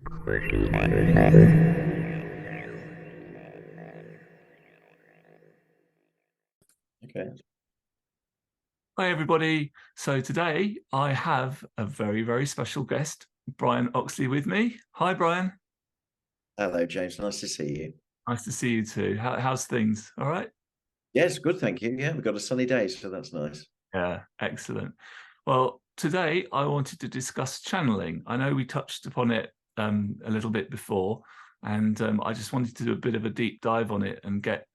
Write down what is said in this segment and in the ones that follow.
Okay. Hi, everybody. So today I have a very, very special guest, Brian Oxley, with me. Hi, Brian. Hello, James. Nice to see you. Nice to see you too. How's things? All right? Yes, good, thank you. Yeah, we've got a sunny day, so that's nice. Yeah, excellent. Well, today I wanted to discuss channeling. I know we touched upon it a little bit before, and I just wanted to do a bit of a deep dive on it and get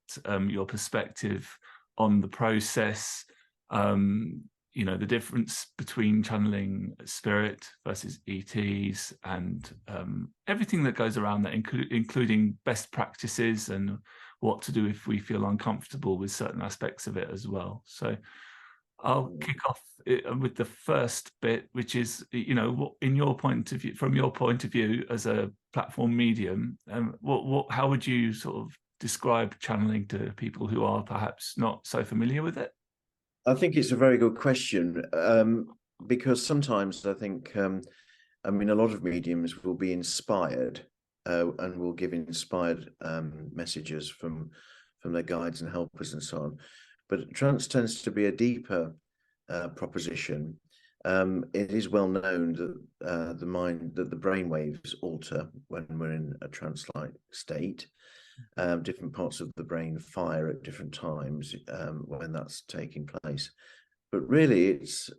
your perspective on the process, um, the difference between channeling spirit versus ETs and everything that goes around that, including best practices and what to do if we feel uncomfortable with certain aspects of it as well. So I'll kick off with the first bit, which is, in your point of view, from your point of view as a platform medium, how would you sort of describe channeling to people who are perhaps not so familiar with it? I think it's a very good question, because sometimes I think, I mean, a lot of mediums will be inspired and will give inspired messages from their guides and helpers and so on. But trance tends to be a deeper proposition. It is well known that the brain waves alter when we're in a trance-like state. Different parts of the brain fire at different times when that's taking place. But really, it's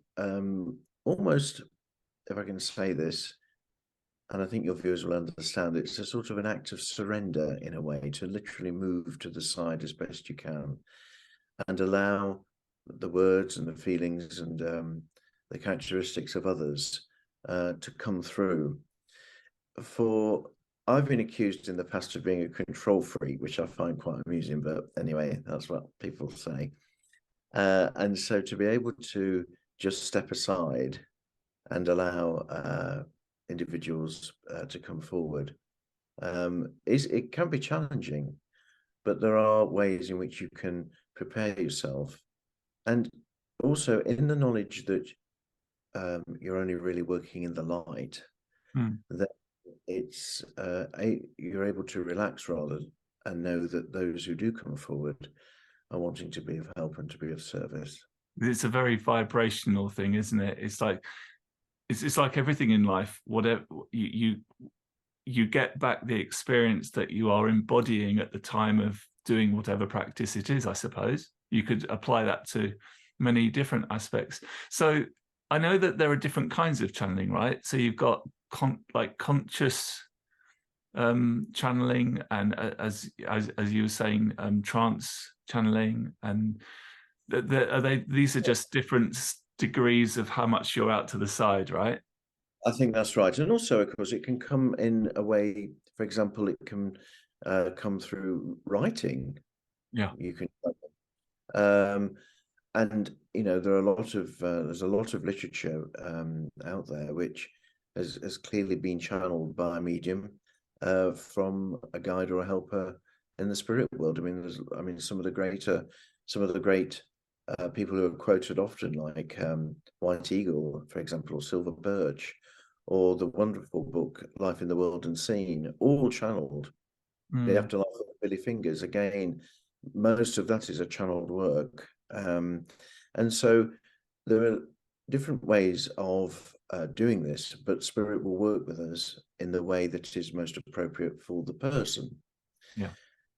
almost, if I can say this, and I think your viewers will understand, it's a sort of an act of surrender in a way, to literally move to the side as best you can and allow the words and the feelings and the characteristics of others to come through. I've been accused in the past of being a control freak, which I find quite amusing, but anyway, that's what people say. And so to be able to just step aside and allow individuals to come forward, it can be challenging, but there are ways in which you can prepare yourself. And also in the knowledge that you're only really working in the light, Hmm. that you're able to relax rather and know that those who do come forward are wanting to be of help and to be of service. It's a very vibrational thing, isn't it? It's like everything in life. Whatever you get back the experience that you are embodying at the time of doing whatever practice it is, I suppose. You could apply that to many different aspects. So I know that there are different kinds of channeling, right? So you've got conscious channeling, and as you were saying, trance channeling, and these are just different degrees of how much you're out to the side, right? I think that's right. And also, of course, it can come in a way, for example, it can come through writing. Yeah. You can, um, and there are there's a lot of literature out there which has clearly been channeled by a medium from a guide or a helper in the spirit world. I mean, some of the great people who are quoted often, like White Eagle, for example, or Silver Birch, or the wonderful book Life in the World Unseen, all channeled. The Mm. Afterlife of Billy Fingers, again, most of that is a channeled work. And so there are different ways of doing this, but spirit will work with us in the way that is most appropriate for the person. Yeah.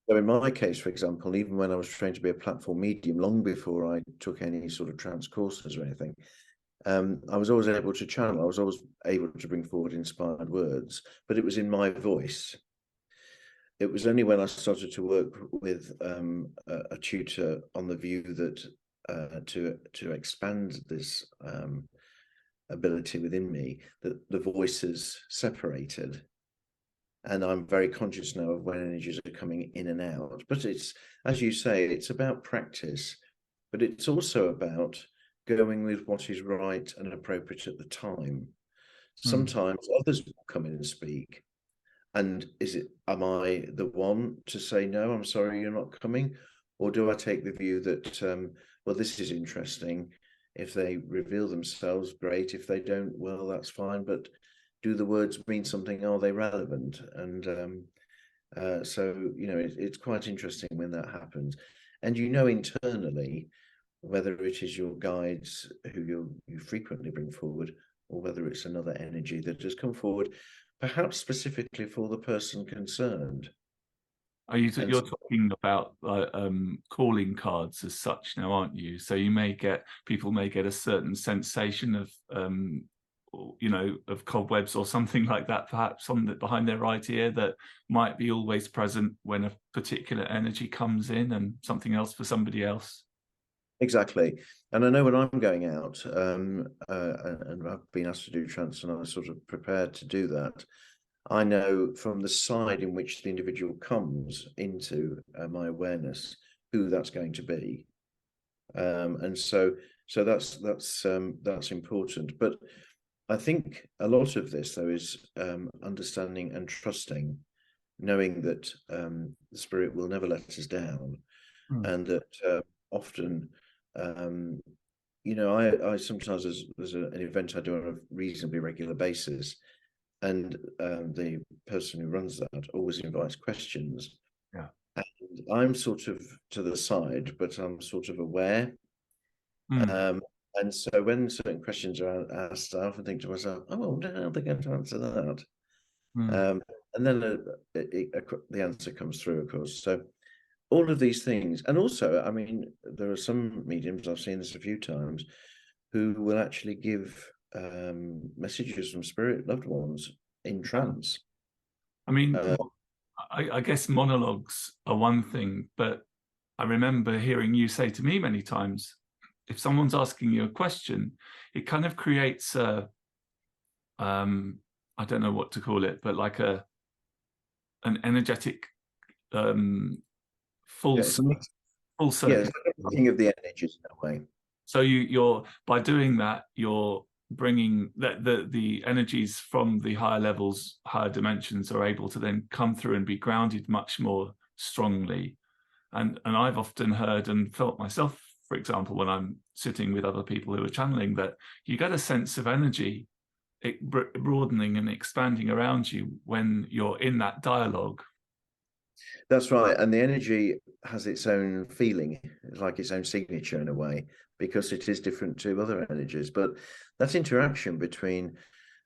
So in my case, for example, even when I was trained to be a platform medium, long before I took any sort of trance courses or anything, I was always able to channel. I was always able to bring forward inspired words, but it was in my voice. It was only when I started to work with a tutor on the view that to expand this ability within me, that the voices separated. And I'm very conscious now of when energies are coming in and out. But it's, as you say, it's about practice, but it's also about going with what is right and appropriate at the time. Mm. Sometimes others will come in and speak. And am I the one to say, no, I'm sorry, you're not coming? Or do I take the view that, well, this is interesting. If they reveal themselves, great. If they don't, well, that's fine. But do the words mean something? Are they relevant? And so, you know, it's quite interesting when that happens. And you know internally whether it is your guides who you frequently bring forward, or whether it's another energy that has come forward, perhaps specifically for the person concerned. Are you And you're talking about calling cards as such now, aren't you? So you may get people may get a certain sensation of you know, of cobwebs or something like that, perhaps on behind their right ear, that might be always present when a particular energy comes in, and something else for somebody else. exactly. And I know when I'm going out, and I've been asked to do trance, and I was sort of prepared to do that. I know from the side in which the individual comes into my awareness who that's going to be, and so that's important. But I think a lot of this, though, is understanding and trusting, knowing that the spirit will never let us down, and that often, you know, I sometimes there's an event I do on a reasonably regular basis, and the person who runs that always invites questions. Yeah. And I'm sort of to the side, but I'm sort of aware. And so when certain questions are asked, I often think to myself, "Oh, I wonder how they're going to answer that." And then the answer comes through, of course. So all of these things, and also, I mean, there are some mediums, I've seen this a few times, who will actually give messages from spirit loved ones in trance. I mean, I guess monologues are one thing, but I remember hearing you say to me many times, if someone's asking you a question, it kind of creates a, I don't know what to call it, but like an energetic full Yeah, full yeah, circuit. it's like a mixing of the energies in a way. So you're by doing that, you're bringing the energies from the higher levels, higher dimensions, are able to then come through and be grounded much more strongly. And I've often heard and felt myself, for example, when I'm sitting with other people who are channeling, that you get a sense of energy broadening and expanding around you when you're in that dialogue. That's right. And the energy has its own feeling, like its own signature in a way, because it is different to other energies. But that interaction between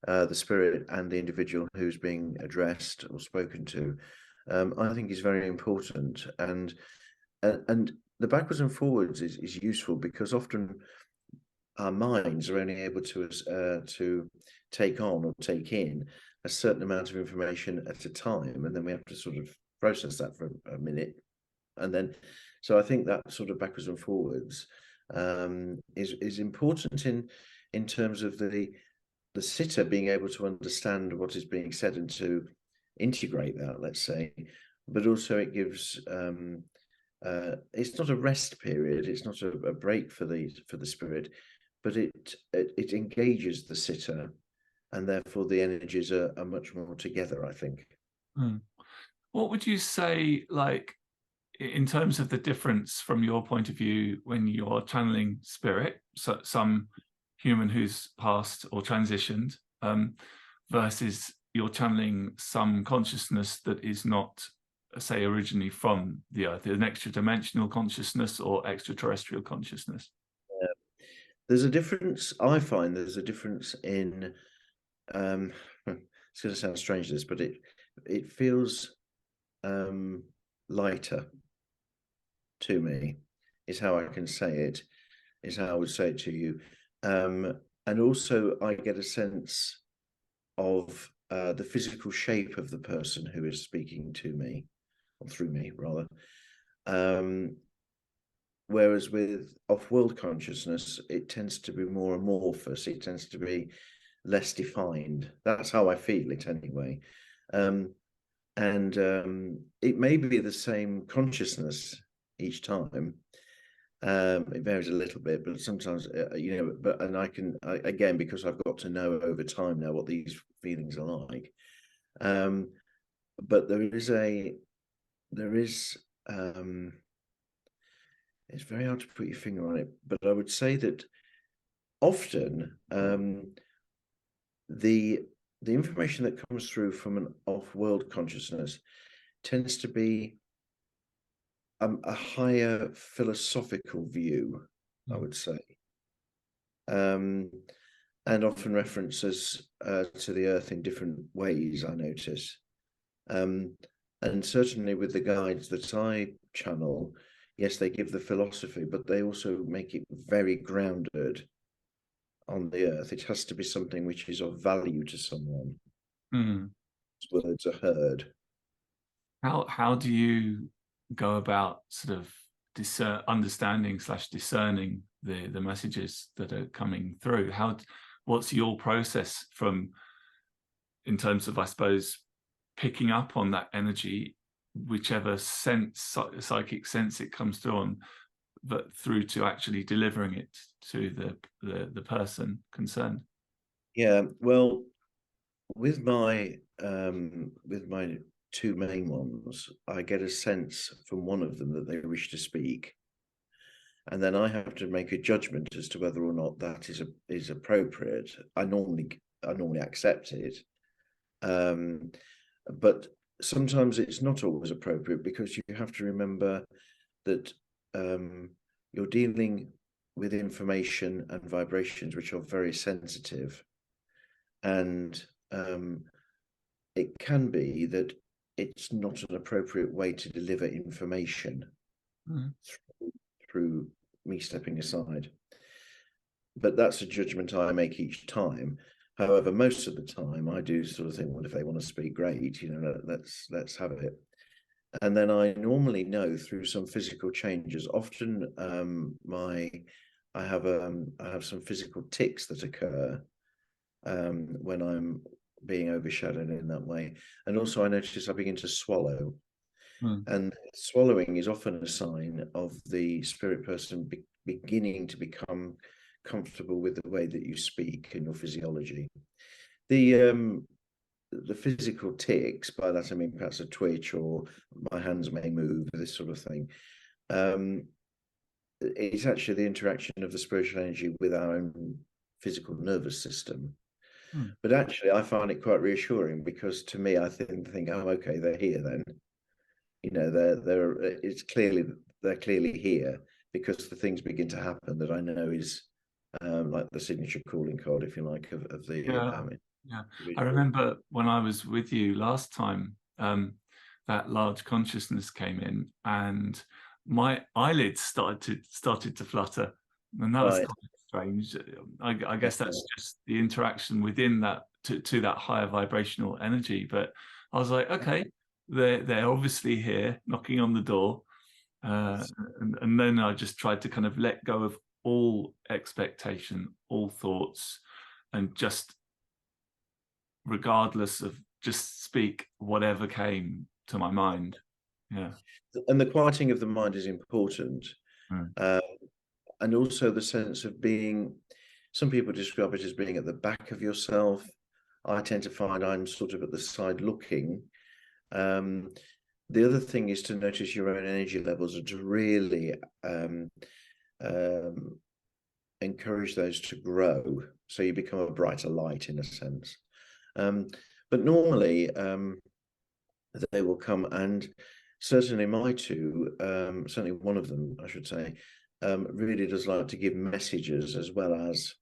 the spirit and the individual who's being addressed or spoken to, I think is very important. And the backwards and forwards is useful, because often our minds are only able to take on or take in a certain amount of information at a time, and then we have to sort of process that for a minute, and then so I think that sort of backwards and forwards is important in terms of the sitter being able to understand what is being said and to integrate that, let's say. But also it gives it's not a rest period, it's not a break for the spirit, but it engages the sitter, and therefore the energies are much more together, I think. What would you say, like, in terms of the difference from your point of view when you're channeling spirit, so some human who's passed or transitioned, versus you're channeling some consciousness that is not, say, originally from the earth, an extra dimensional consciousness or extraterrestrial consciousness? There's a difference. I find there's a difference in it's going to sound strange, this, but it feels lighter to me, is how I can say it, is how I would say it to you. And also I get a sense of the physical shape of the person who is speaking to me, or through me rather. Whereas with off-world consciousness, it tends to be more amorphous. It tends to be less defined. That's how I feel it anyway. And it may be the same consciousness each time. It varies a little bit, but sometimes, you know, and again, because I've got to know over time now what these feelings are like. But there is, it's very hard to put your finger on it, but I would say that often the the information that comes through from an off-world consciousness tends to be a higher philosophical view, I would say, and often references to the earth in different ways, I notice. And certainly with the guides that I channel, yes, they give the philosophy, but they also make it very grounded on the earth. It has to be something which is of value to someone. Mm. Words are heard. How do you go about sort of understanding / discerning the messages that are coming through? What's your process from, in terms of, I suppose, picking up on that energy, whichever sense, psychic sense it comes through on, but through to actually delivering it to the person concerned? Yeah, well, with my two main ones, I get a sense from one of them that they wish to speak, and then I have to make a judgment as to whether or not that is appropriate. I normally accept it, but sometimes it's not always appropriate, because you have to remember that you're dealing with information and vibrations which are very sensitive, and it can be that it's not an appropriate way to deliver information through me stepping aside. But that's a judgment I make each time. However, most of the time I do sort of think, well, if they want to speak, great, let's have it. And then I normally know through some physical changes. Often I have some physical tics that occur when I'm being overshadowed in that way. And also I notice I begin to swallow. And swallowing is often a sign of the spirit person beginning to become comfortable with the way that you speak and your physiology. The physical tics, by that I mean perhaps a twitch or my hands may move, this sort of thing. It's actually the interaction of the spiritual energy with our own physical nervous system. But actually, I find it quite reassuring, because to me, I think, oh, okay, they're here then. They're clearly here, because the things begin to happen that I know is like the signature calling card, if you like, of the Yeah. I remember when I was with you last time, that large consciousness came in, and my eyelids started to flutter, and that was kind of strange. I guess that's just the interaction within that to that higher vibrational energy. But I was like, okay, they're obviously here, knocking on the door, and then I just tried to kind of let go of all expectation, all thoughts, and just, regardless of, just speak whatever came to my mind. Yeah. And the quieting of the mind is important. And also the sense of being, some people describe it as being at the back of yourself. I tend to find I'm sort of at the side looking. The other thing is to notice your own energy levels and to really encourage those to grow, so you become a brighter light in a sense. But normally they will come, and certainly my two, certainly one of them, I should say, really does like to give messages, as well as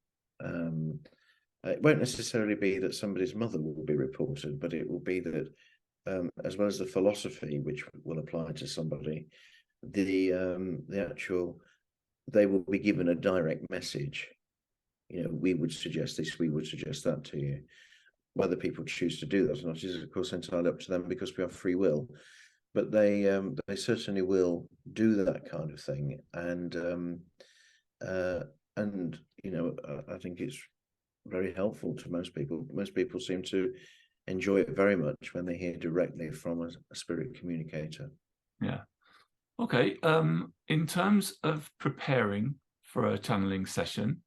it won't necessarily be that somebody's mother will be reported, but it will be that as well as the philosophy which will apply to somebody, the actual, they will be given a direct message. We would suggest this, we would suggest that to you. Whether people choose to do that or not is, of course, entirely up to them, because we have free will. But they certainly will do that kind of thing, and I think it's very helpful to most people. Most people seem to enjoy it very much when they hear directly from a spirit communicator. Yeah. Okay. In terms of preparing for a channeling session,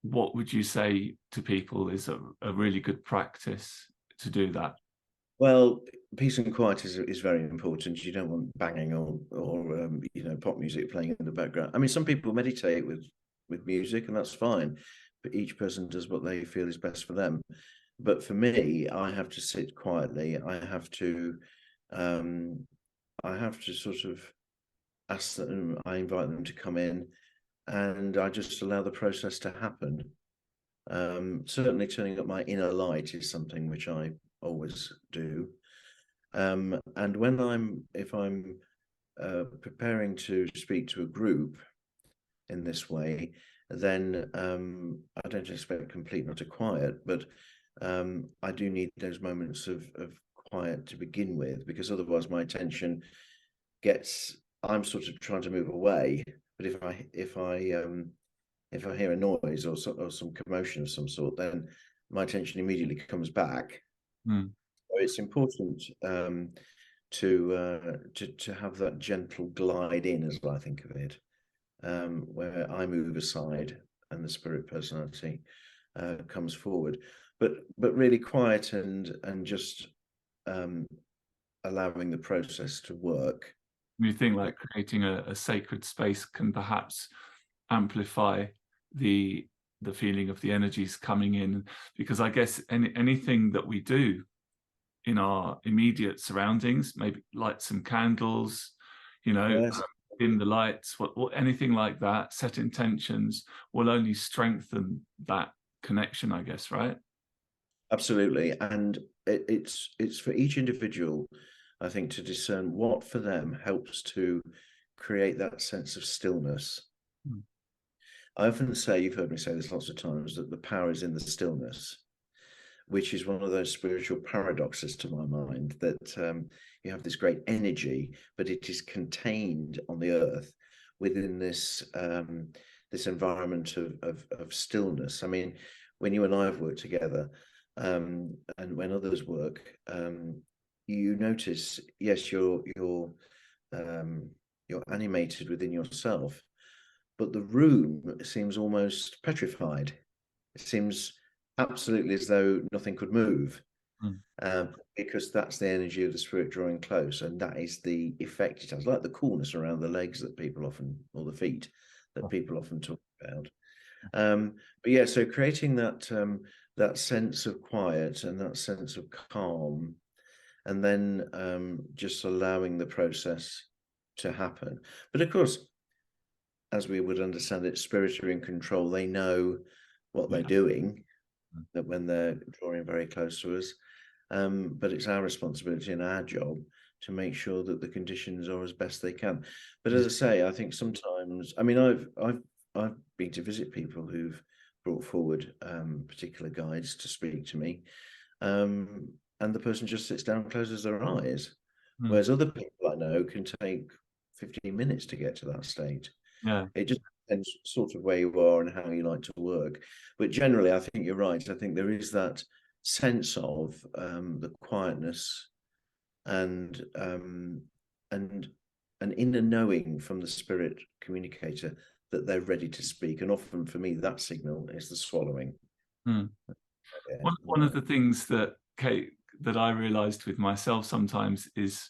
what would you say to people is a really good practice to do that? Well, peace and quiet is very important. You don't want banging or pop music playing in the background. I mean, some people meditate with music, and that's fine, each person does what they feel is best for them. But for me, I have to sit quietly. I have to sort of ask them, I invite them to come in, and I just allow the process to happen. Certainly turning up my inner light is something which I always do. And if I'm preparing to speak to a group in this way, then I don't expect complete not a quiet, but I do need those moments of quiet to begin with, because otherwise my attention I'm sort of trying to move away. But if I hear a noise or some commotion of some sort, then my attention immediately comes back. Mm. So it's important to have that gentle glide in, as I think of it, where I move aside and the spirit personality comes forward, but really quiet and just allowing the process to work. You think like creating a sacred space can perhaps amplify the feeling of the energies coming in, because I guess anything that we do in our immediate surroundings, maybe light some candles, Yes. dim the lights, what anything like that, set intentions, will only strengthen that connection, I guess, right? Absolutely. And it's for each individual, I think, to discern what for them helps to create that sense of stillness. Mm. I often say, you've heard me say this lots of times, that the power is in the stillness, which is one of those spiritual paradoxes to my mind, that you have this great energy, but it is contained on the earth within this this environment of stillness. I mean, when you and I have worked together, and when others work, you notice, yes, you're animated within yourself, but the room seems almost petrified. It seems absolutely as though nothing could move, because that's the energy of the spirit drawing close, and that is the effect it has, like the coolness around the legs that people often, or the feet that people often talk about. But yeah, so creating that sense of quiet and that sense of calm, and then just allowing the process to happen. But of course, as we would understand it, spirits are in control. They know what they're doing, that when they're drawing very close to us. But it's our responsibility and our job to make sure that the conditions are as best they can. But as I say, I think sometimes, I mean, I've been to visit people who've brought forward particular guides to speak to me, and the person just sits down and closes their eyes, whereas other people I know can take 15 minutes to get to that state. Yeah. It just depends sort of where you are and how you like to work. But generally, I think you're right. I think there is that sense of the quietness and an inner knowing from the spirit communicator that they're ready to speak. And often for me, that signal is the swallowing. Mm. Yeah. One of the things that that I realized with myself sometimes is,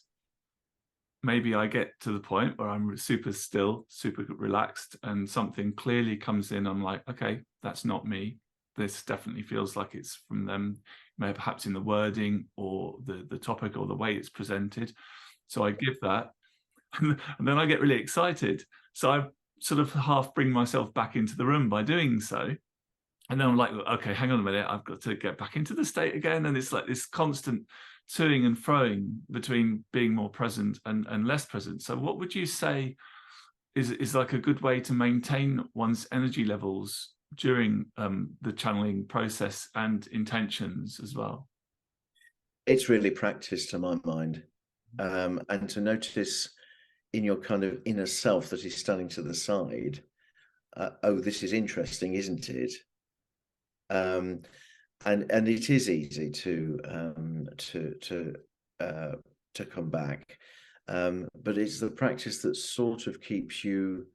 maybe I get to the point where I'm super still, super relaxed, and something clearly comes in. I'm like, okay, that's not me. This definitely feels like it's from them, maybe perhaps in the wording or the topic or the way it's presented. So I give that, and then I get really excited. So I sort of half bring myself back into the room by doing so. And then I'm like, okay, hang on a minute, I've got to get back into the state again. And it's like this constant toing and froing between being more present and less present. So what would you say is like a good way to maintain one's energy levels during the channeling process and intentions as well? It's really practice, to my mind, and to notice in your kind of inner self that is standing to the side, oh, this is interesting, isn't it? And it is easy to come back, but it's the practice that sort of keeps you,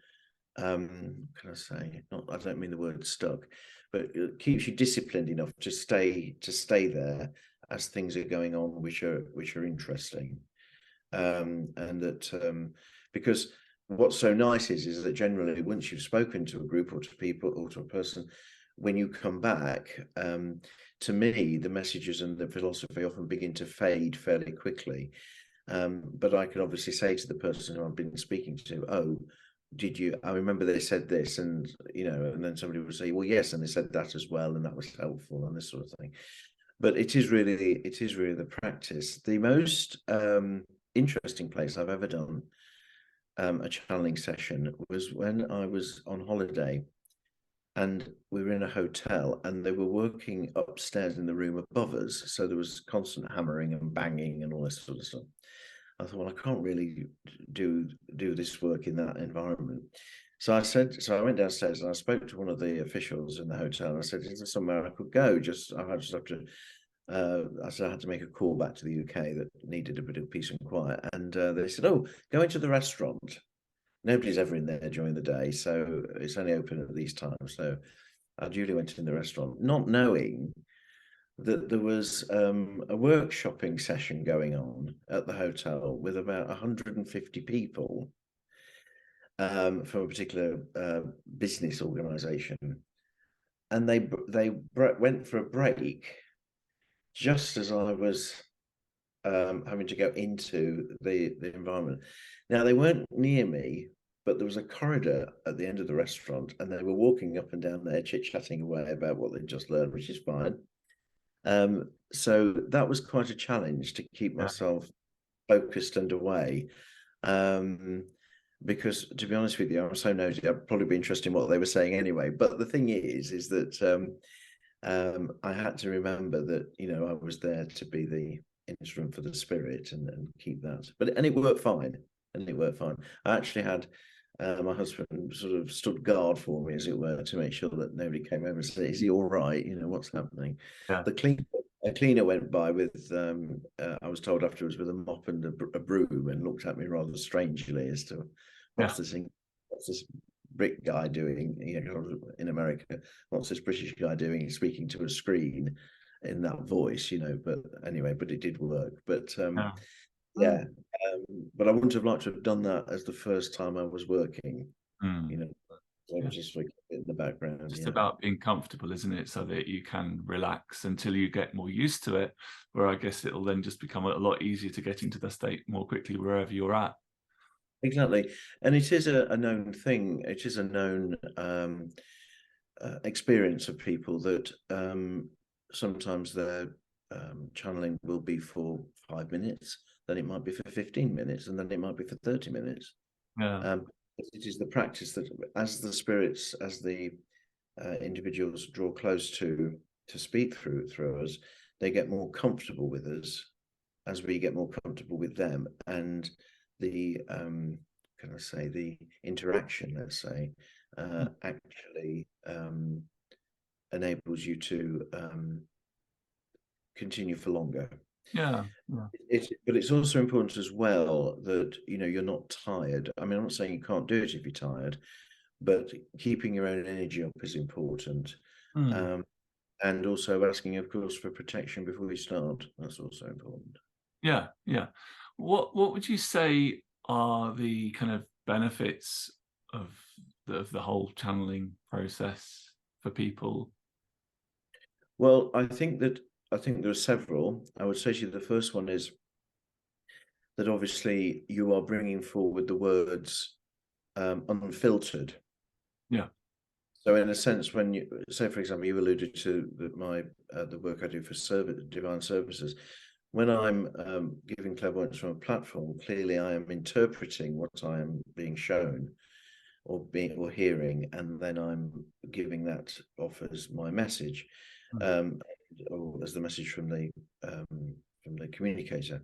can I say, not, I don't mean the word stuck, but it keeps you disciplined enough to stay there as things are going on which are interesting, and that because what's so nice is that generally once you've spoken to a group or to people or to a person, when you come back, to me, the messages and the philosophy often begin to fade fairly quickly. But I can obviously say to the person who I've been speaking to, oh, did you, I remember they said this, and and then somebody would say, well, yes, and they said that as well, and that was helpful, and this sort of thing. But it is really the practice. The most interesting place I've ever done a channeling session was when I was on holiday, and we were in a hotel, and they were working upstairs in the room above us, so there was constant hammering and banging and all this sort of stuff. I thought, well, I can't really do this work in that environment. So I went downstairs and I spoke to one of the officials in the hotel, and I said, is there somewhere I could go? I just have to. I said I had to make a call back to the UK that needed a bit of peace and quiet, and they said, oh, go into the restaurant. Nobody's ever in there during the day, so it's only open at these times. So I duly went in the restaurant, not knowing that there was a workshopping session going on at the hotel with about 150 people from a particular business organization. And they went for a break just as I was having to go into the environment. Now, they weren't near me, but there was a corridor at the end of the restaurant, and they were walking up and down there, chit-chatting away about what they'd just learned, which is fine. So that was quite a challenge to keep myself focused and away. Because to be honest with you, I'm so nosy, I'd probably be interested in what they were saying anyway. But the thing is that I had to remember that, I was there to be the instrument for the spirit and keep that. And it worked fine. I actually had my husband sort of stood guard for me, as it were, to make sure that nobody came over and said, is he all right? What's happening? Yeah. A cleaner went by with, I was told afterwards, with a mop and a broom, and looked at me rather strangely as to what's this Brit guy doing in America? What's this British guy doing speaking to a screen in that voice? But anyway, but it did work. But but I wouldn't have liked to have done that as the first time I was working. So just like in the background. Just about being comfortable, isn't it? So that you can relax until you get more used to it, where I guess it'll then just become a lot easier to get into the state more quickly wherever you're at. Exactly. And it is a known thing. It is a known experience of people that sometimes their channeling will be for 5 minutes, then it might be for 15 minutes, and then it might be for 30 minutes. It is the practice that as the spirits, as the individuals draw close to speak through us, they get more comfortable with us as we get more comfortable with them. And the the interaction, let's say, actually enables you to continue for longer. But it's also important as well that you're not tired. I mean, I'm not saying you can't do it if you're tired, but keeping your own energy up is important. And also asking, of course, for protection before you start. That's also important. What would you say are the kind of benefits of the whole channeling process for people? Well, I think there are several. I would say to you the first one is that obviously you are bringing forward the words unfiltered. So in a sense, when you say, for example, you alluded to the work I do for divine services. When I'm giving clairvoyance from a platform, clearly I am interpreting what I am being shown or hearing, and then I'm giving that off as my message, or as the message from the communicator.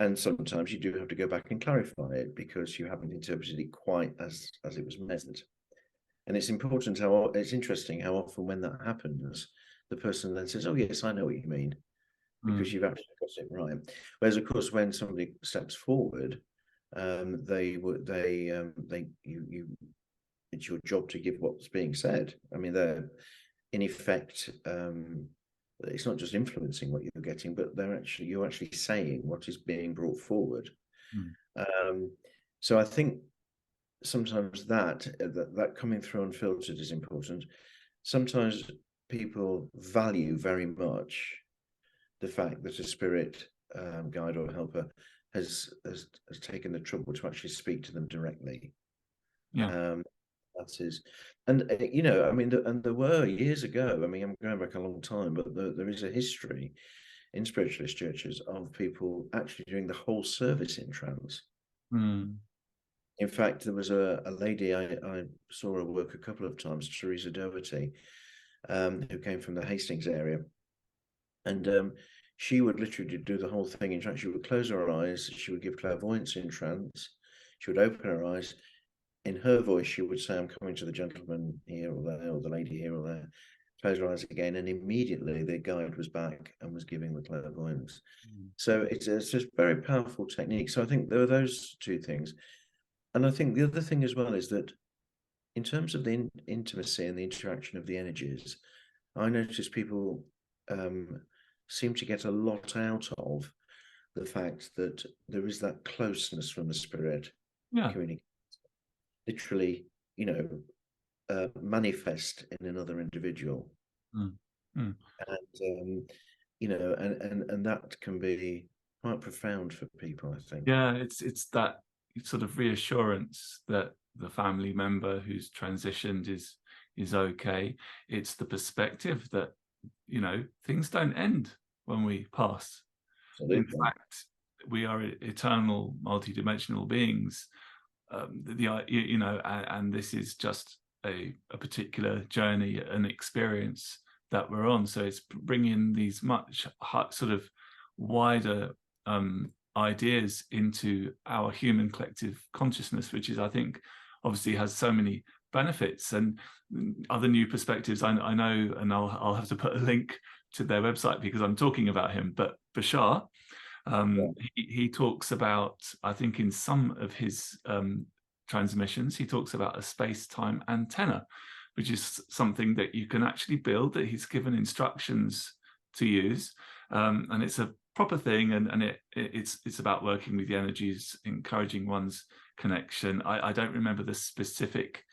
And sometimes you do have to go back and clarify it because you haven't interpreted it quite as it was meant. And it's interesting how often when that happens, the person then says, "Oh yes, I know what you mean," because you've actually got it right. Whereas, of course, when somebody steps forward, it's your job to give what's being said. I mean, they're in effect, it's not just influencing what you're getting, but you're actually saying what is being brought forward. So I think sometimes that coming through unfiltered is important. sometimes people value very much the fact that a spirit guide or helper has taken the trouble to actually speak to them directly. Yeah. That is, and you know, I mean, and there were years ago. I mean, I'm going back a long time, but there is a history in spiritualist churches of people actually doing the whole service in trance. Mm. In fact, there was a lady I saw her work a couple of times, Teresa Doherty, who came from the Hastings area, and she would literally do the whole thing in trance. She would close her eyes, she would give clairvoyance in trance, she would open her eyes. In her voice, she would say, "I'm coming to the gentleman here or there, or the lady here or there." Close her eyes again, and immediately the guide was back and was giving the clairvoyance. So it's just very powerful technique. So I think there are those two things. And I think the other thing as well is that in terms of the intimacy and the interaction of the energies, I notice people seem to get a lot out of the fact that there is that closeness from the spirit communication. Literally, you know, manifest in another individual. And you know, and that can be quite profound for people, I think. Yeah, it's that sort of reassurance that the family member who's transitioned is okay. It's the perspective that, you know, things don't end when we pass. Absolutely. In fact, we are eternal, multidimensional beings. You know, and this is just a particular journey, an experience that we're on. So it's bringing these much sort of wider ideas into our human collective consciousness, which is, I think, obviously has so many benefits and other new perspectives. I know, and I'll have to put a link to their website because I'm talking about him, but Bashar, he talks about, I think in some of his transmissions, he talks about a space-time antenna, which is something that you can actually build, that he's given instructions to use. And it's a proper thing, and it's about working with the energies, encouraging one's connection. I don't remember the specific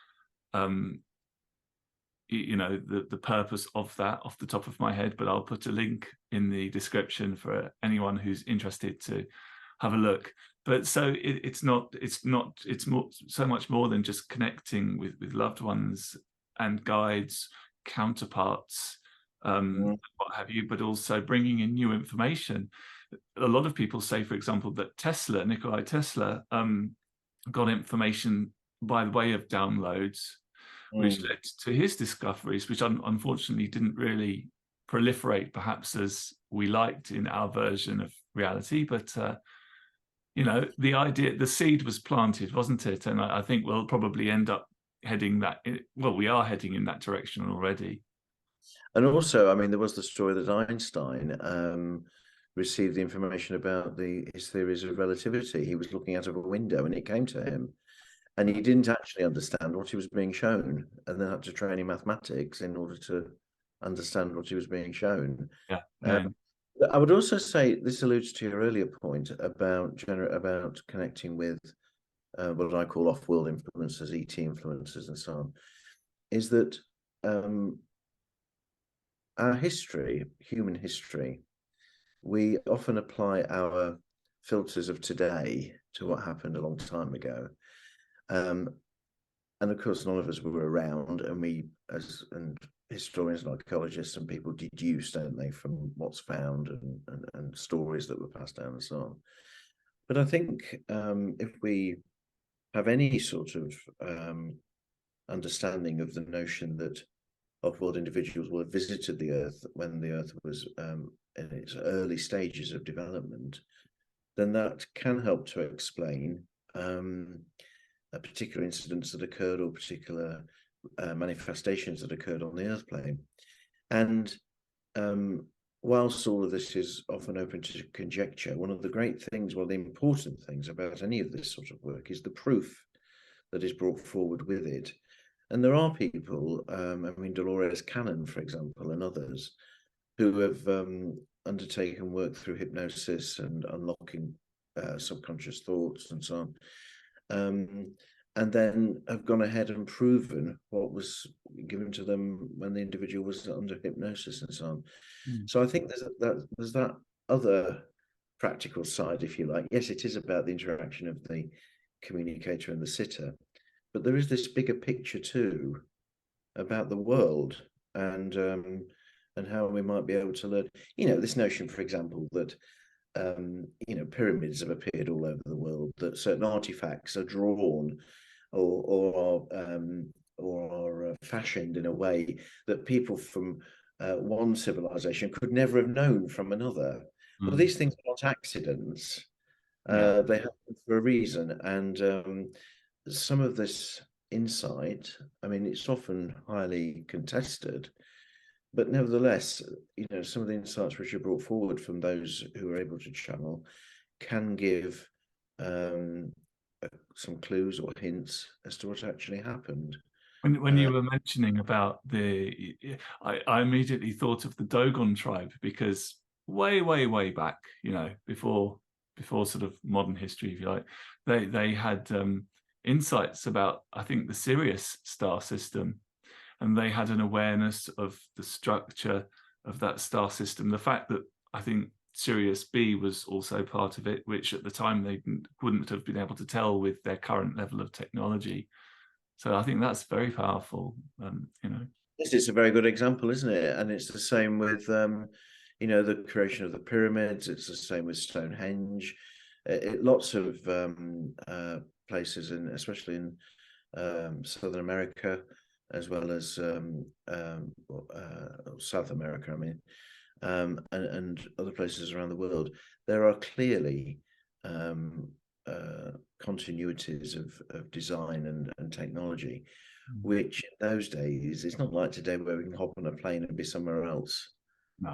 you know, the purpose of that off the top of my head, but I'll put a link in the description for anyone who's interested to have a look. But so it's more so much more than just connecting with loved ones and guides, counterparts, what have you, but also bringing in new information. A lot of people say, for example, that Nikola Tesla, got information by the way of downloads, which led to his discoveries, which unfortunately didn't really proliferate perhaps as we liked in our version of reality. But, you know, the seed was planted, wasn't it? And I think we'll probably end up heading we are heading in that direction already. And also, I mean, there was the story that Einstein received the information about his theories of relativity. He was looking out of a window and it came to him. And he didn't actually understand what he was being shown, and then had to train in mathematics in order to understand what he was being shown. Yeah. I would also say this alludes to your earlier point about connecting with what I call off-world influences, ET influences, and so on. Is that our history, human history, we often apply our filters of today to what happened a long time ago. And of course, none of us were around, and and historians and archaeologists and people deduce, don't they, from what's found and stories that were passed down and so on. But I think if we have any sort of understanding of the notion that off-world individuals will have visited the Earth when the Earth was in its early stages of development, then that can help to explain particular incidents that occurred or particular manifestations that occurred on the Earth plane. And whilst all of this is often open to conjecture, one of the great things, well, the important things about any of this sort of work is the proof that is brought forward with it. And there are people, I mean, Dolores Cannon, for example, and others, who have undertaken work through hypnosis and unlocking subconscious thoughts and so on. And then have gone ahead and proven what was given to them when the individual was under hypnosis and so on. Mm. So I think there's that other practical side, if you like. Yes, it is about the interaction of the communicator and the sitter, but there is this bigger picture too about the world and how we might be able to learn. This notion, for example, that pyramids have appeared all over the world, that certain artifacts are drawn or are fashioned in a way that people from one civilization could never have known from another. Well, these things are not accidents. They happen for a reason. And some of this insight, I mean, it's often highly contested, but nevertheless, some of the insights which are brought forward from those who are able to channel can give some clues or hints as to what actually happened. When you were mentioning about I immediately thought of the Dogon tribe, because way back, before sort of modern history, if you like, they had insights about, I think, the Sirius star system, and they had an awareness of the structure of that star system. The fact that I think Sirius B was also part of it, which at the time they wouldn't have been able to tell with their current level of technology. So I think that's very powerful, This is a very good example, isn't it? And it's the same with, the creation of the pyramids. It's the same with Stonehenge. Lots of places, especially in Southern America, as well as South America, I mean, and other places around the world, there are clearly continuities of design and technology, which in those days, it's not like today where we can hop on a plane and be somewhere else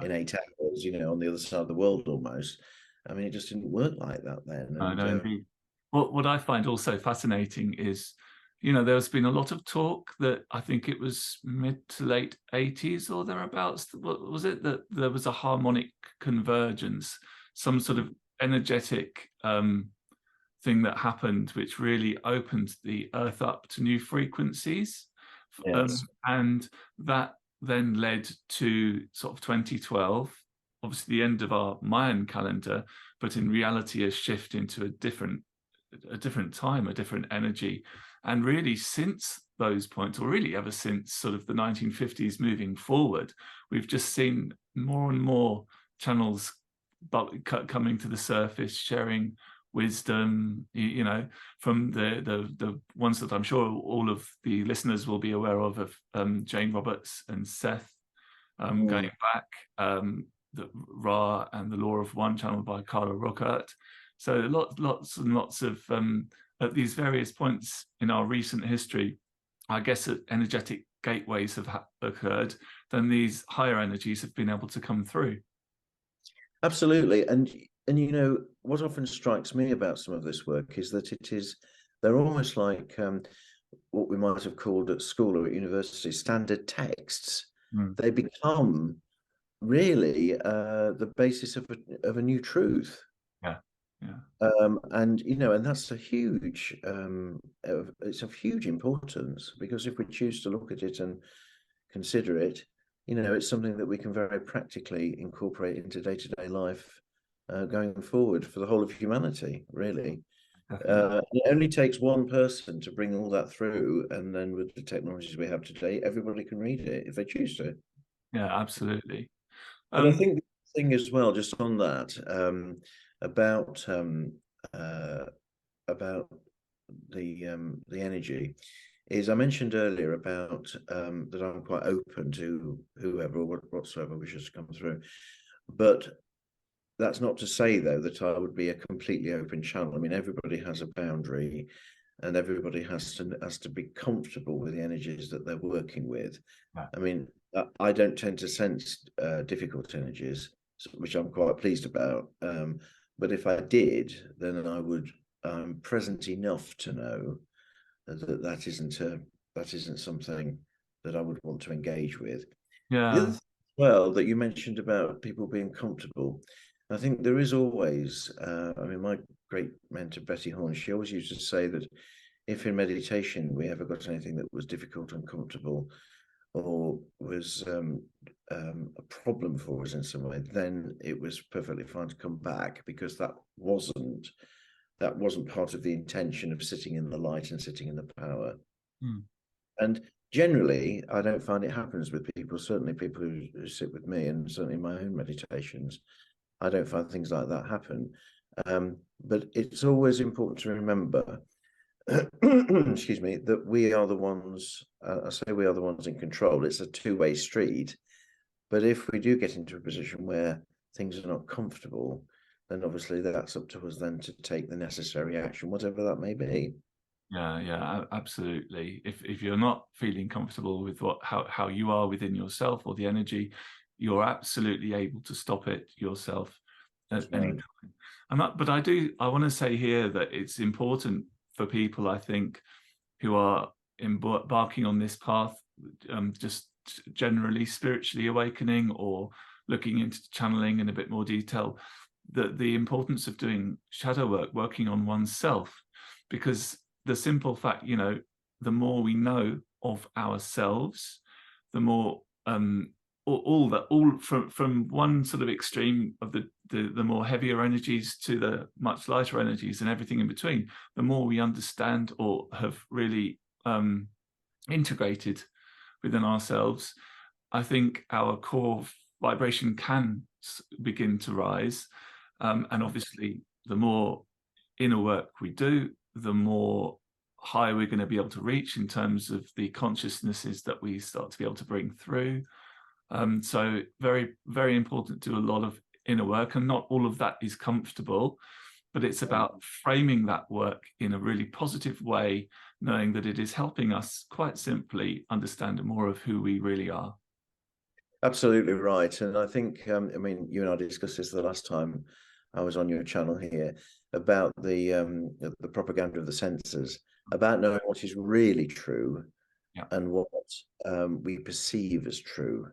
in 8 hours, on the other side of the world almost. I mean, it just didn't work like that then. No, indeed. What I find also fascinating is, there's been a lot of talk that I think it was mid to late 80s or thereabouts. What was it, that there was a harmonic convergence, some sort of energetic thing that happened, which really opened the Earth up to new frequencies. Yes. And that then led to sort of 2012, obviously the end of our Mayan calendar, but in reality a shift into a different time, a different energy. And really since those points, or really ever since sort of the 1950s moving forward, we've just seen more and more channels coming to the surface, sharing wisdom, from the ones that I'm sure all of the listeners will be aware of Jane Roberts and Seth, going back, the Ra and the Law of One, channeled by Carla Ruckert. So lots and lots of at these various points in our recent history, I guess energetic gateways have occurred, then these higher energies have been able to come through. Absolutely. And what often strikes me about some of this work is that they're almost like what we might have called at school or at university standard texts. They become really the basis of a new truth. And that's a huge it's of huge importance, because if we choose to look at it and consider it, it's something that we can very practically incorporate into day-to-day life going forward for the whole of humanity, really. It only takes one person to bring all that through, and then with the technologies we have today, everybody can read it if they choose to. Yeah, absolutely. But I think the thing as well, just on that, about the energy, is I mentioned earlier about that I'm quite open to whoever or whatsoever wishes to come through. But that's not to say, though, that I would be a completely open channel. I mean, everybody has a boundary, and everybody has to be comfortable with the energies that they're working with. I mean, I don't tend to sense difficult energies, which I'm quite pleased about. But if I did, then I'm present enough to know that isn't something that I would want to engage with. Yeah. The other thing as well that you mentioned about people being comfortable, I think there is always, I mean, my great mentor, Betty Horn, she always used to say that if in meditation we ever got anything that was difficult, uncomfortable, or was a problem for us in some way, then it was perfectly fine to come back, because that wasn't part of the intention of sitting in the light and sitting in the power. Mm. And generally, I don't find it happens with people, certainly people who sit with me, and certainly in my own meditations, I don't find things like that happen. But it's always important to remember, excuse me, that we are the ones, I say we are the ones in control. It's a two-way street. But if we do get into a position where things are not comfortable, then obviously that's up to us then to take the necessary action, whatever that may be. Yeah, absolutely. If you're not feeling comfortable with how you are within yourself or the energy, you're absolutely able to stop it yourself at any Right. time. But I want to say here that it's important for people, I think, who are embarking on this path, just generally spiritually awakening or looking into channeling in a bit more detail, that the importance of doing shadow work, working on oneself, because the simple fact, the more we know of ourselves, the more all from one sort of extreme of the more heavier energies to the much lighter energies and everything in between, the more we understand or have really integrated within ourselves, I think our core vibration can begin to rise. And obviously, the more inner work we do, the more high we're going to be able to reach in terms of the consciousnesses that we start to be able to bring through. So very, very important to do a lot of inner work, and not all of that is comfortable, but it's about framing that work in a really positive way, knowing that it is helping us quite simply understand more of who we really are. Absolutely right. And I think, I mean, you and I discussed this the last time I was on your channel here, about the propaganda of the senses, about knowing what is really true, Yeah. and what we perceive as true.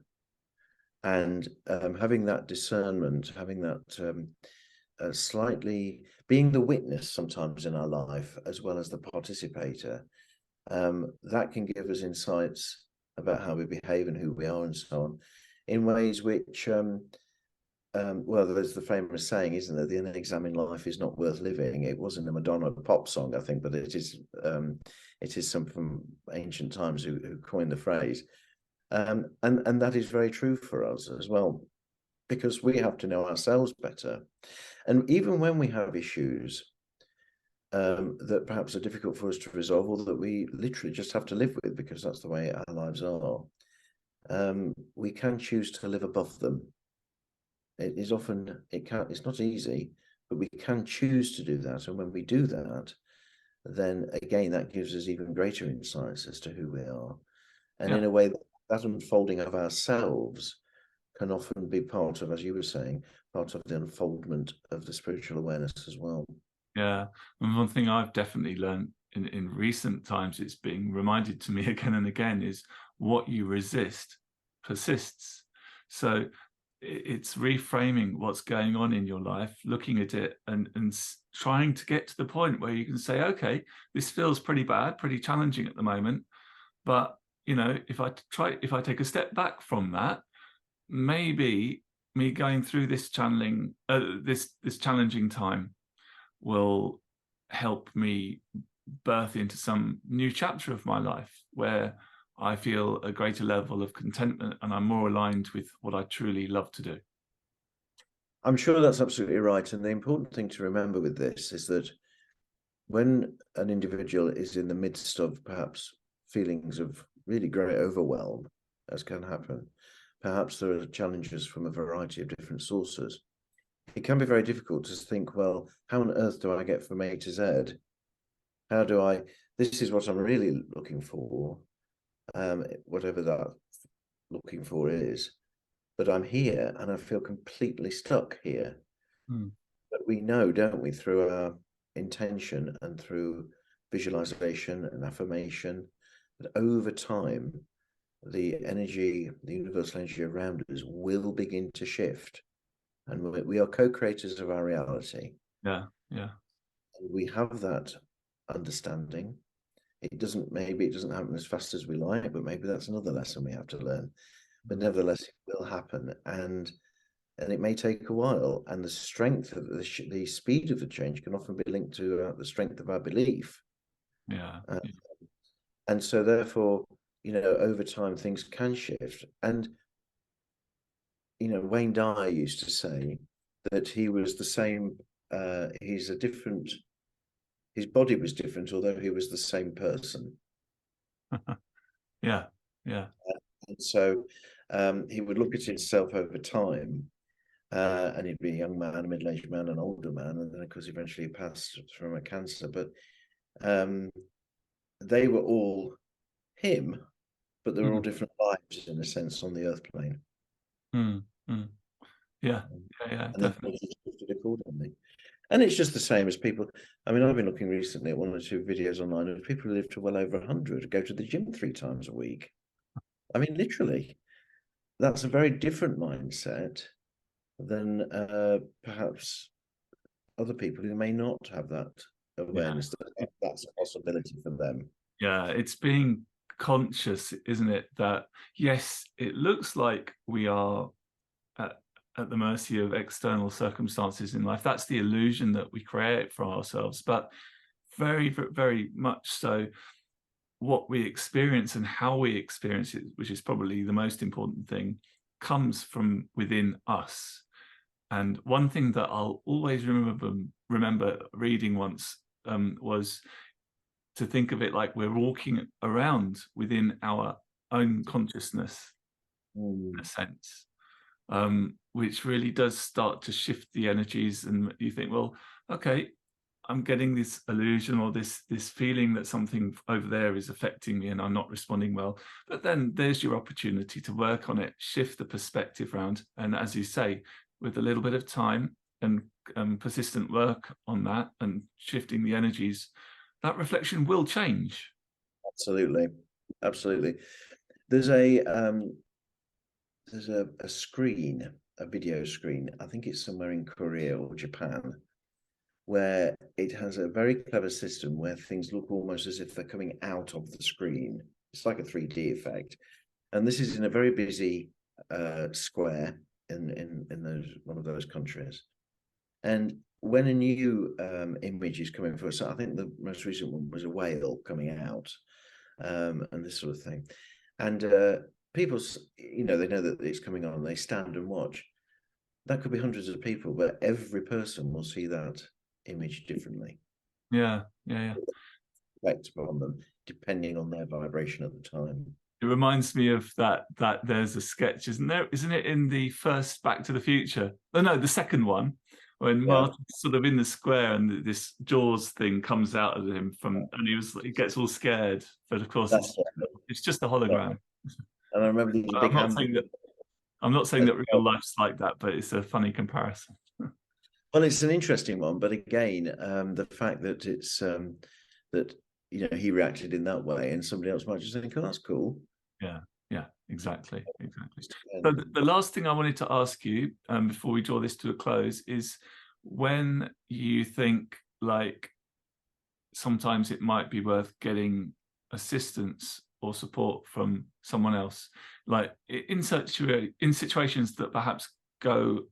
And having that discernment, having that slightly being the witness sometimes in our life as well as the participator, that can give us insights about how we behave and who we are and so on, in ways which, well, there's the famous saying, isn't there? The unexamined life is not worth living. It wasn't a Madonna pop song, I think, but it is some from ancient times who coined the phrase. And that is very true for us as well, because we have to know ourselves better. And even when we have issues that perhaps are difficult for us to resolve, or that we literally just have to live with because that's the way our lives are, we can choose to live above them. It's not easy, but we can choose to do that. And when we do that, then again, that gives us even greater insights as to who we are. And in a way, that unfolding of ourselves can often be part of, as you were saying, part of the unfoldment of the spiritual awareness as well. Yeah. And one thing I've definitely learned in recent times, it's being reminded to me again and again, is what you resist persists. So it's reframing what's going on in your life, looking at it and trying to get to the point where you can say, okay, this feels pretty bad, pretty challenging at the moment. But, if I take a step back from that, maybe me going through this channeling, this challenging time will help me birth into some new chapter of my life where I feel a greater level of contentment and I'm more aligned with what I truly love to do. I'm sure that's absolutely right. And the important thing to remember with this is that when an individual is in the midst of perhaps feelings of really great overwhelm, as can happen, perhaps there are challenges from a variety of different sources. It can be very difficult to think, well, how on earth do I get from A to Z? How do I, this is what I'm really looking for, whatever that looking for is, but I'm here and I feel completely stuck here. But we know, don't we, through our intention and through visualization and affirmation, that over time, the energy, the universal energy around us will begin to shift. And we are co-creators of our reality. Yeah. We have that understanding. maybe it doesn't happen as fast as we like, but maybe that's another lesson we have to learn. But nevertheless, it will happen, and it may take a while. And the strength of the speed of the change can often be linked to the strength of our belief. Yeah. And so, therefore, over time things can shift. And Wayne Dyer used to say that he was the same. His body was different, although he was the same person. Yeah. And so he would look at himself over time, and he'd be a young man, a middle-aged man, an older man, and then of course eventually he passed from a cancer. But they were all him, but they were all different lives in a sense on the earth plane. Yeah, and definitely. then shifted accordingly. And it's just the same as people. I mean, I've been looking recently at one or two videos online of people who live to well over 100, go to the gym 3 times a week. I mean, literally, that's a very different mindset than perhaps other people who may not have that awareness that that's a possibility for them. Yeah, it's being conscious, isn't it? That yes, it looks like we are at the mercy of external circumstances in life. That's the illusion that we create for ourselves. But very, very much so, what we experience and how we experience it, which is probably the most important thing, comes from within us. And one thing that I'll always remember reading once was to think of it like we're walking around within our own consciousness, in a sense, which really does start to shift the energies. And you think, well, okay, I'm getting this illusion or this feeling that something over there is affecting me and I'm not responding well. But then there's your opportunity to work on it, shift the perspective around. And as you say, with a little bit of time and persistent work on that and shifting the energies, that reflection will change. Absolutely. There's a screen, a video screen, I think it's somewhere in Korea or Japan, where it has a very clever system where things look almost as if they're coming out of the screen. It's like a 3D effect. And this is in a very busy square in one of those countries. And when a new image is coming for us, I think the most recent one was a whale coming out, and this sort of thing. And people, they know that it's coming on, they stand and watch. That could be hundreds of people, but every person will see that image differently. Yeah. Effect on them, depending on their vibration at the time. It reminds me of that there's a sketch, isn't it, in the first Back to the Future? Oh no, the second one, when Martin's sort of in the square and this Jaws thing comes out of him and he gets all scared, but of course it's just a hologram. And I remember these big I'm not saying that real life's like that, but it's a funny comparison. Well, it's an interesting one, but again, the fact that it's that he reacted in that way, and somebody else might just think, "Oh, that's cool." Yeah, exactly. So the last thing I wanted to ask you before we draw this to a close is when you think like sometimes it might be worth getting assistance or support from someone else, like in situations that perhaps go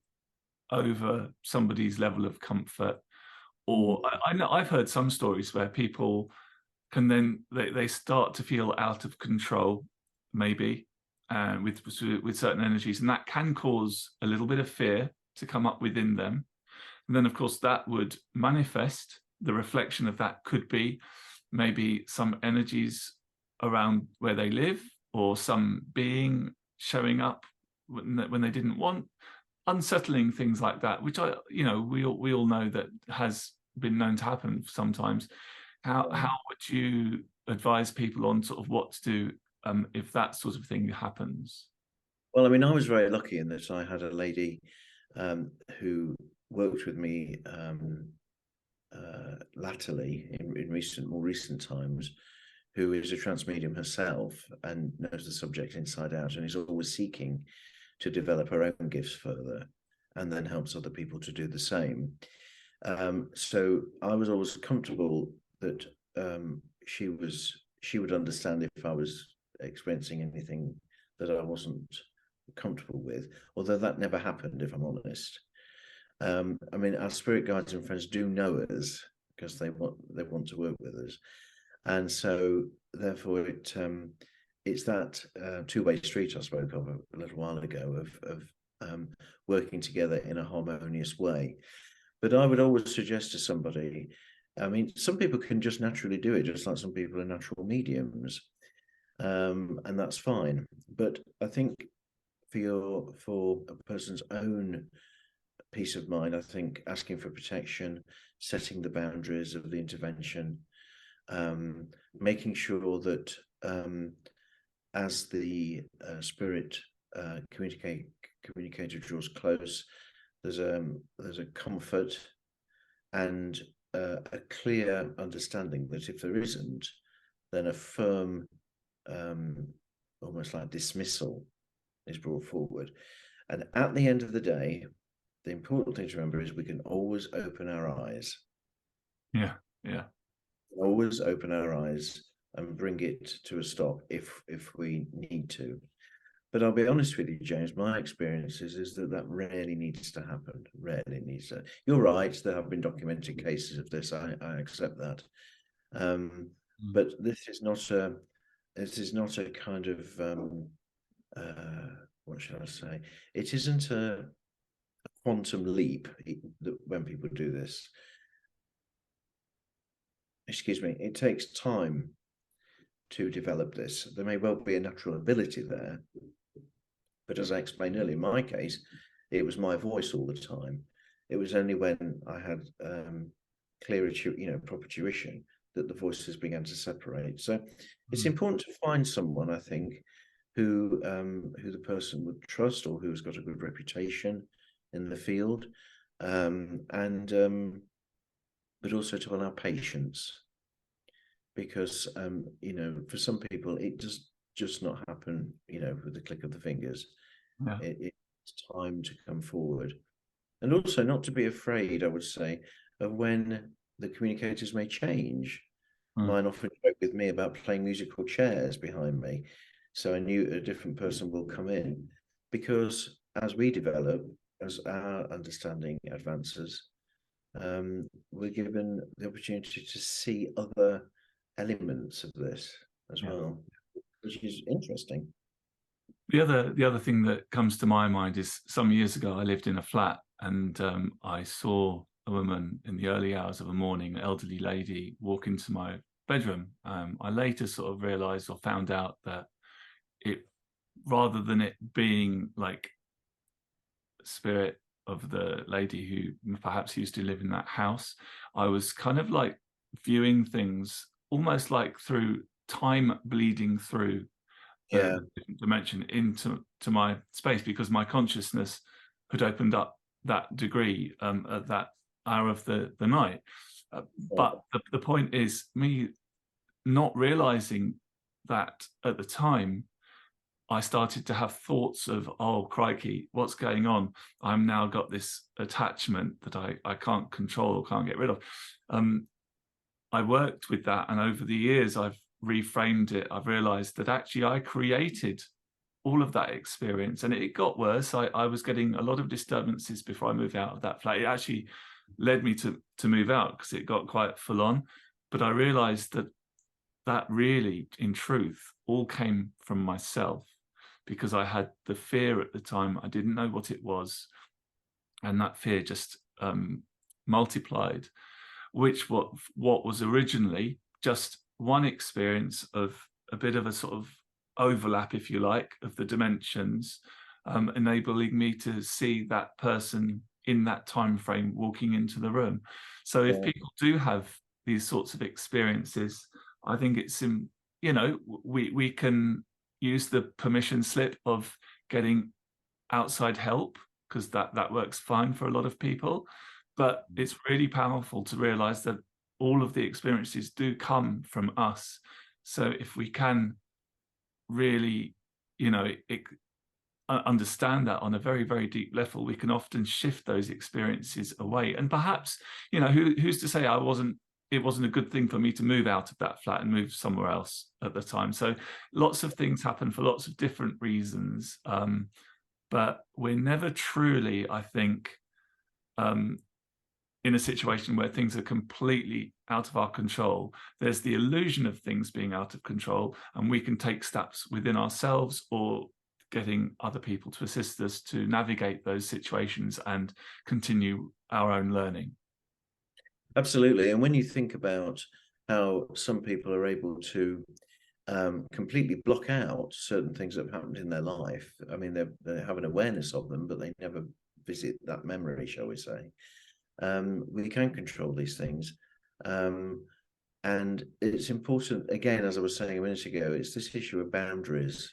over somebody's level of comfort. Or I know I've heard some stories where people can then they start to feel out of control, maybe with certain energies, and that can cause a little bit of fear to come up within them. And then of course that would manifest. The reflection of that could be maybe some energies around where they live, or some being showing up when they didn't want, unsettling things like that, which we all know that has been known to happen sometimes. How would you advise people on sort of what to do if that sort of thing happens? Well, I mean, I was very lucky in that I had a lady who worked with me latterly in more recent times, who is a trance medium herself and knows the subject inside out, and is always seeking to develop her own gifts further, and then helps other people to do the same. So I was always comfortable that she would understand if I was experiencing anything that I wasn't comfortable with, although that never happened, if I'm honest. I mean, our spirit guides and friends do know us because they want to work with us, and so therefore it's that two-way street I spoke of a little while ago of working together in a harmonious way. But I would always suggest to somebody, I mean, some people can just naturally do it, just like some people are natural mediums, and that's fine. But I think for a person's own peace of mind, I think asking for protection, setting the boundaries of the intervention, making sure that as the spirit communicator draws close, there's a comfort and a clear understanding that if there isn't, then a firm, almost like dismissal, is brought forward. And at the end of the day, the important thing to remember is we can always open our eyes. Yeah. Always open our eyes and bring it to a stop if we need to. But I'll be honest with you, James, my experience is that rarely needs to happen. Rarely needs to. You're right, there have been documented cases of this. I accept that. But this is not a kind of what should I say? It isn't a quantum leap when people do this. Excuse me, it takes time to develop this. There may well be a natural ability there, but as I explained earlier, in my case, it was my voice all the time. It was only when I had clearer, proper tuition that the voices began to separate. So it's important to find someone, I think, who the person would trust or who's got a good reputation in the field, but also to allow patience, because for some people it does just not happen with the click of the fingers. It's time to come forward, and also not to be afraid, I would say, of when the communicators may change. Mine often joke with me about playing musical chairs behind me, so I knew a different person will come in, because as we develop, as our understanding advances, we're given the opportunity to see other elements of this as well, which is interesting. The other thing that comes to my mind is some years ago I lived in a flat, and I saw a woman in the early hours of the morning, an elderly lady, walk into my bedroom. I later sort of realized or found out that it, rather than it being like spirit of the lady who perhaps used to live in that house, I was kind of like viewing things almost like through time bleeding through the different dimension into my space, because my consciousness had opened up that degree at that hour of the night. But the point is, me not realizing that at the time, I started to have thoughts of, oh, crikey, what's going on? I've now got this attachment that I can't control or can't get rid of. I worked with that, and over the years, I've reframed it. I've realized that actually I created all of that experience, and it got worse. I was getting a lot of disturbances before I moved out of that flat. It actually led me to move out because it got quite full on. But I realized that really, in truth, all came from myself, because I had the fear at the time. I didn't know what it was. And that fear just multiplied, which what was originally just one experience of a bit of a sort of overlap, if you like, of the dimensions, enabling me to see that person in that time frame walking into the room. So if people do have these sorts of experiences, I think it's, we can use the permission slip of getting outside help, because that works fine for a lot of people. But it's really powerful to realize that all of the experiences do come from us. So if we can really, understand that on a very, very deep level, we can often shift those experiences away. And perhaps, who's to say I wasn't it wasn't a good thing for me to move out of that flat and move somewhere else at the time. So lots of things happen for lots of different reasons. But we're never truly, I think, in a situation where things are completely out of our control. There's the illusion of things being out of control, and we can take steps within ourselves or getting other people to assist us to navigate those situations and continue our own learning. Absolutely. And when you think about how some people are able to completely block out certain things that have happened in their life, I mean, they have an awareness of them, but they never visit that memory, shall we say. We can control these things. And it's important, again, as I was saying a minute ago, it's this issue of boundaries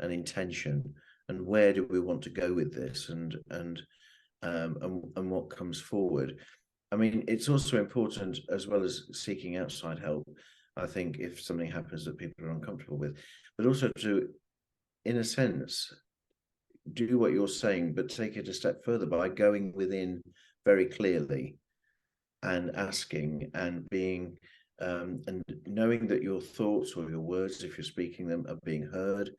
and intention, and where do we want to go with this, and what comes forward. I mean, it's also important, as well as seeking outside help, I think, if something happens that people are uncomfortable with, but also to, in a sense, do what you're saying, but take it a step further by going within very clearly and asking and being and knowing that your thoughts or your words, if you're speaking them, are being heard,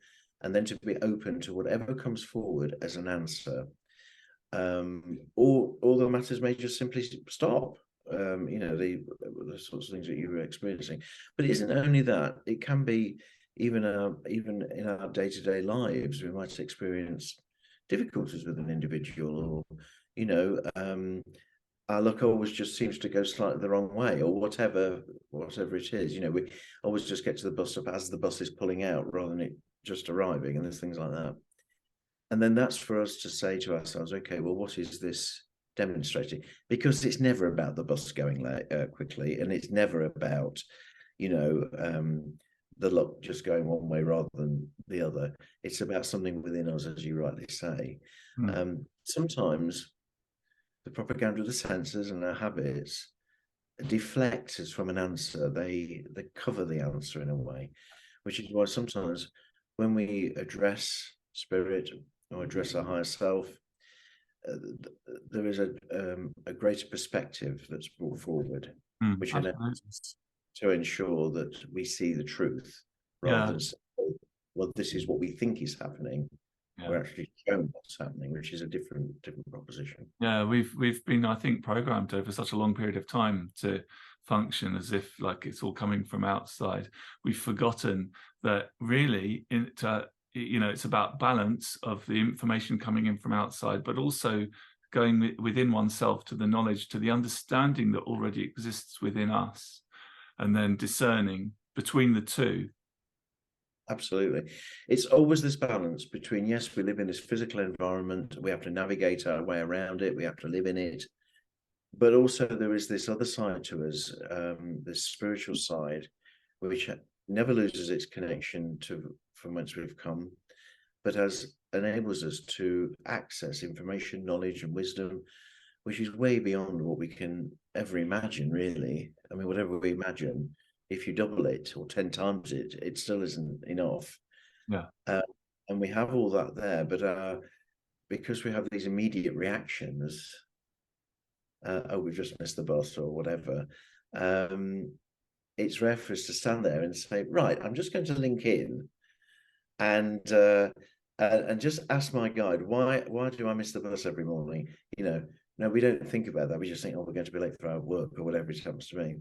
and then to be open to whatever comes forward as an answer. Or the matters may just simply stop. You know, the sorts of things that you were experiencing. But it isn't only that. It can be even in our day-to-day lives, we might experience difficulties with an individual, or, you know, our luck always just seems to go slightly the wrong way, or whatever it is. You know, we always just get to the bus stop as the bus is pulling out rather than it just arriving, and there's things like that. And then that's for us to say to ourselves, okay, well, what is this demonstrating? Because it's never about the bus going quickly, and it's never about, you know, the luck just going one way rather than the other. It's about something within us, as you rightly say. Sometimes the propaganda of the senses and our habits deflect us from an answer. They cover the answer in a way, which is why sometimes when we address spirit or address our higher self, there is a greater perspective that's brought forward, which enables us to ensure that we see the truth rather than say, well, this is what we think is happening. We're actually shown what's happening, which is a different proposition. Yeah, we've been, I think, programmed over such a long period of time to function as if like it's all coming from outside. We've forgotten that really, you know, it's about balance of the information coming in from outside, but also going within oneself to the knowledge, to the understanding that already exists within us, and then discerning between the two. Absolutely. It's always this balance between, yes, we live in this physical environment, we have to navigate our way around it, we have to live in it, but also there is this other side to us, this spiritual side, which never loses its connection to from whence we've come, but enables us to access information, knowledge, and wisdom, which is way beyond what we can ever imagine, really. I mean, whatever we imagine, if you double it or 10 times it, it still isn't enough. And we have all that there, but because we have these immediate reactions, oh, we've just missed the bus or whatever, it's rare for us to stand there and say, right, I'm just going to link in and just ask my guide, why do I miss the bus every morning? You know, no, we don't think about that. We just think, oh, we're going to be late for our work or whatever it happens to be.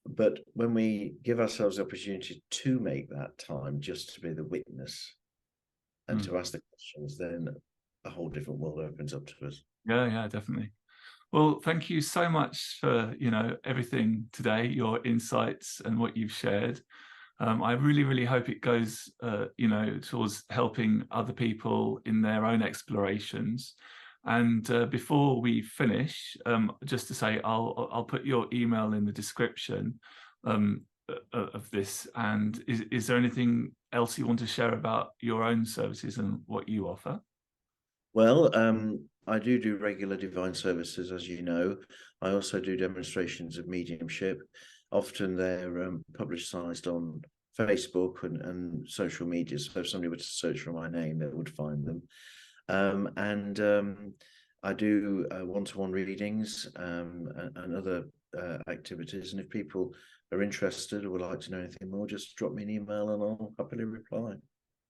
But when we give ourselves the opportunity to make that time just to be the witness and to ask the questions, then a whole different world opens up to us. Yeah, definitely. Well, thank you so much for, you know, everything today, your insights and what you've shared. I really, really hope it goes, you know, towards helping other people in their own explorations. And before we finish, just to say, I'll put your email in the description of this. And is there anything else you want to share about your own services and what you offer? Well, I do regular divine services, as you know. I also do demonstrations of mediumship. Often they're publicized on Facebook and social media. So if somebody were to search for my name, they would find them. I do one-to-one readings and other activities. And if people are interested or would like to know anything more, just drop me an email and I'll happily reply.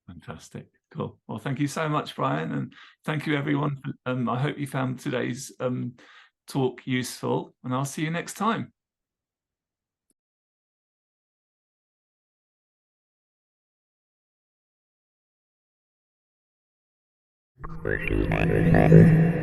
Fantastic. Cool. Well, thank you so much, Brian. And thank you, everyone. I hope you found today's talk useful, and I'll see you next time. Question.